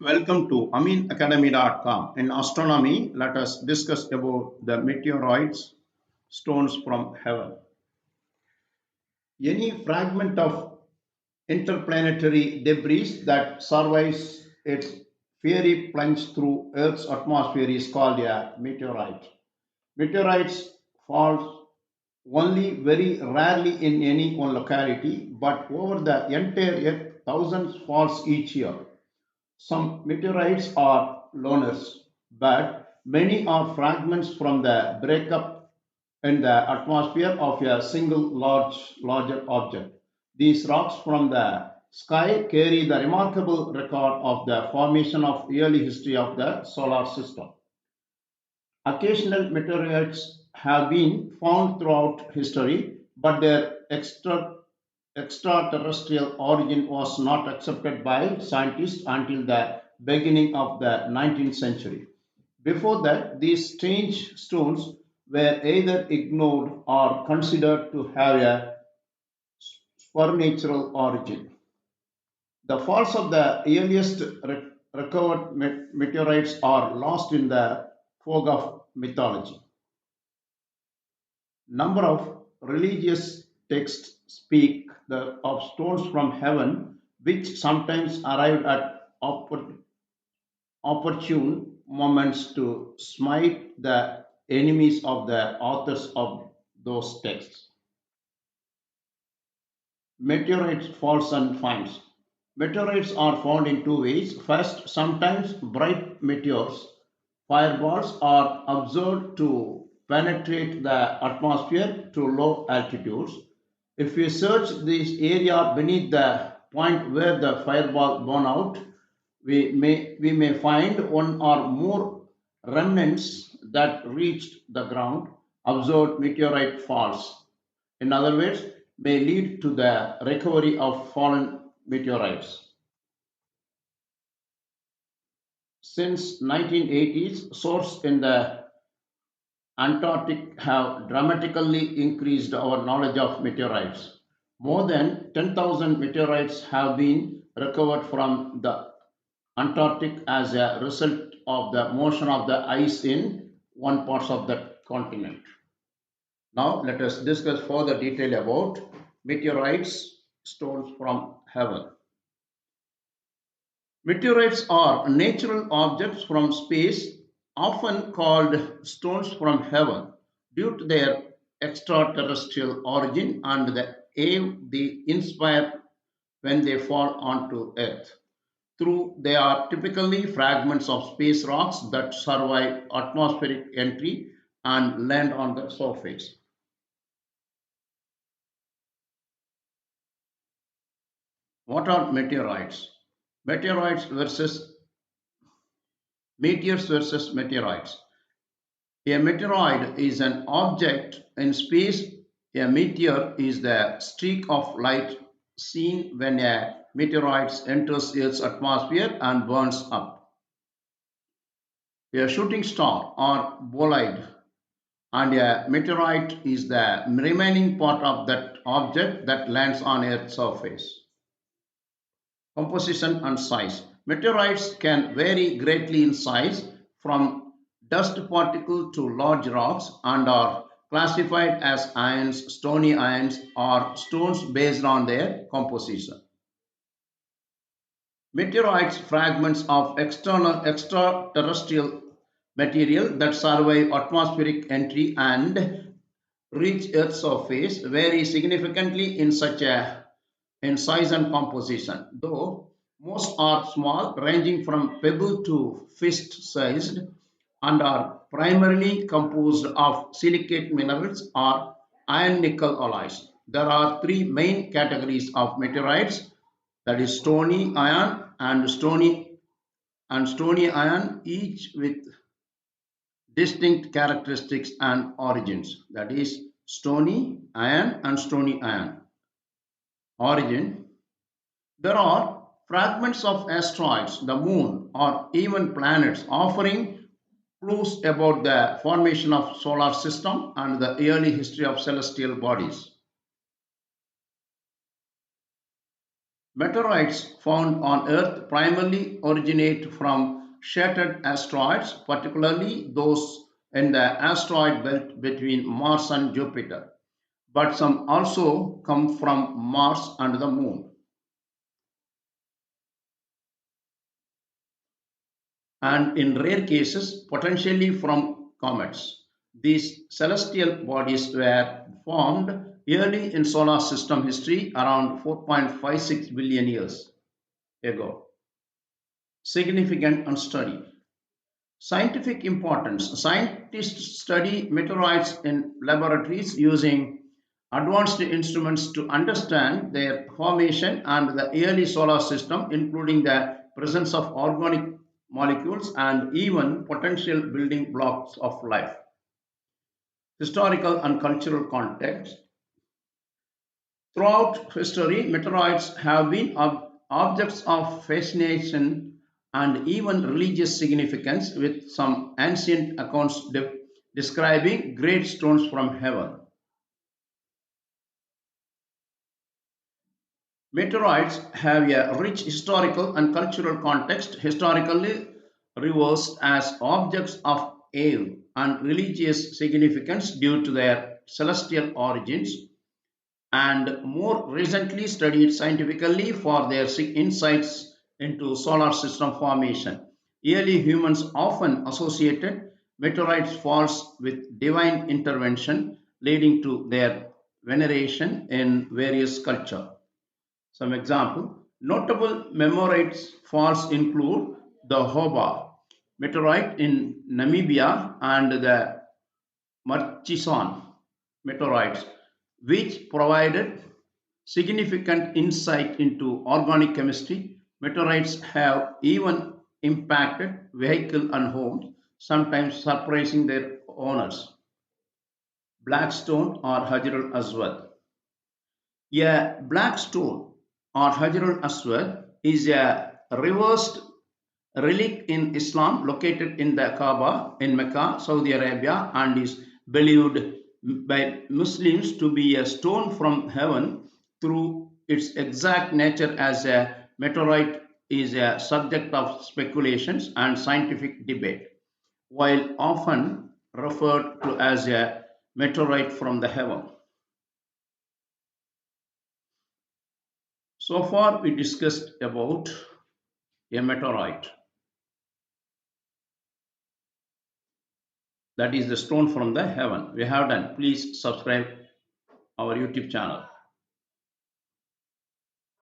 Welcome to AminAcademy.com. In astronomy, let us discuss about the meteoroids, stones from heaven. Any fragment of interplanetary debris that survives its fiery plunge through Earth's atmosphere is called a meteorite. Meteorites fall only very rarely in any one locality, but over the entire Earth, thousands falls each year. Some meteorites are loners, but many are fragments from the breakup in the atmosphere of a single larger object. These rocks from the sky carry the remarkable record of the formation of early history of the solar system. Occasional meteorites have been found throughout history, but their extraterrestrial origin was not accepted by scientists until the beginning of the 19th century. Before that, these strange stones were either ignored or considered to have a supernatural origin. The falls of the earliest recovered meteorites are lost in the fog of mythology. Number of religious texts speak of stones from heaven, which sometimes arrived at opportune moments to smite the enemies of the authors of those texts. Meteorites falls and finds. Meteorites are found in two ways. First, sometimes bright meteors, fireballs, are observed to penetrate the atmosphere to low altitudes. If we search this area beneath the point where the fireball burned out, we may find one or more remnants that reached the ground. Observed meteorite falls, in other words, may lead to the recovery of fallen meteorites. Since 1980s, sources in the Antarctic have dramatically increased our knowledge of meteorites. More than 10,000 meteorites have been recovered from the Antarctic as a result of the motion of the ice in one part of the continent. Now let us discuss further detail about meteorites, stones from heaven. Meteorites are natural objects from space, often called stones from heaven, due to their extraterrestrial origin and the awe they inspire when they fall onto Earth. Through they are typically fragments of space rocks that survive atmospheric entry and land on the surface. What are meteorites? Meteoroids versus Meteors versus meteorites. A meteoroid is an object in space. A meteor is the streak of light seen when a meteoroid enters Earth's atmosphere and burns up. A shooting star or bolide and a meteorite is the remaining part of that object that lands on Earth's surface. Composition and size. Meteorites can vary greatly in size, from dust particle to large rocks, and are classified as ions, stony ions, or stones based on their composition. Meteorites fragments of extraterrestrial material that survive atmospheric entry and reach Earth's surface vary significantly in size and composition, though most are small, ranging from pebble to fist-sized, and are primarily composed of silicate minerals or iron-nickel alloys. There are three main categories of meteorites, that is stony iron and stony iron, each with distinct characteristics and origins. That is stony iron and stony iron. Origin. There are fragments of asteroids, the moon, or even planets, offering clues about the formation of solar system and the early history of celestial bodies. Meteorites found on Earth primarily originate from shattered asteroids, particularly those in the asteroid belt between Mars and Jupiter. But some also come from Mars and the Moon, and in rare cases, potentially from comets. These celestial bodies were formed early in solar system history around 4.56 billion years ago. Significant and study. Scientific importance. Scientists study meteorites in laboratories using advanced instruments to understand their formation and the early solar system, including the presence of organic molecules and even potential building blocks of life. Historical and cultural context. Throughout history, meteorites have been objects of fascination and even religious significance, with some ancient accounts describing great stones from heaven. Meteorites have a rich historical and cultural context, historically reversed as objects of awe and religious significance due to their celestial origins, and more recently studied scientifically for their insights into solar system formation. Early humans often associated meteorites falls with divine intervention, leading to their veneration in various cultures. Some example, notable meteorites falls include the Hoba meteorite in Namibia and the Murchison meteorites, which provided significant insight into organic chemistry. Meteorites have even impacted vehicles and homes, sometimes surprising their owners. Blackstone or Hajar al Aswad. A black stone or Hajar al Aswad is a reversed relic in Islam located in the Kaaba in Mecca, Saudi Arabia, and is believed by Muslims to be a stone from heaven. Through its exact nature as a meteorite is a subject of speculations and scientific debate, while often referred to as a meteorite from the heaven. So far, we discussed about a meteorite, that is the stone from the heaven. We have done. Please subscribe our YouTube channel.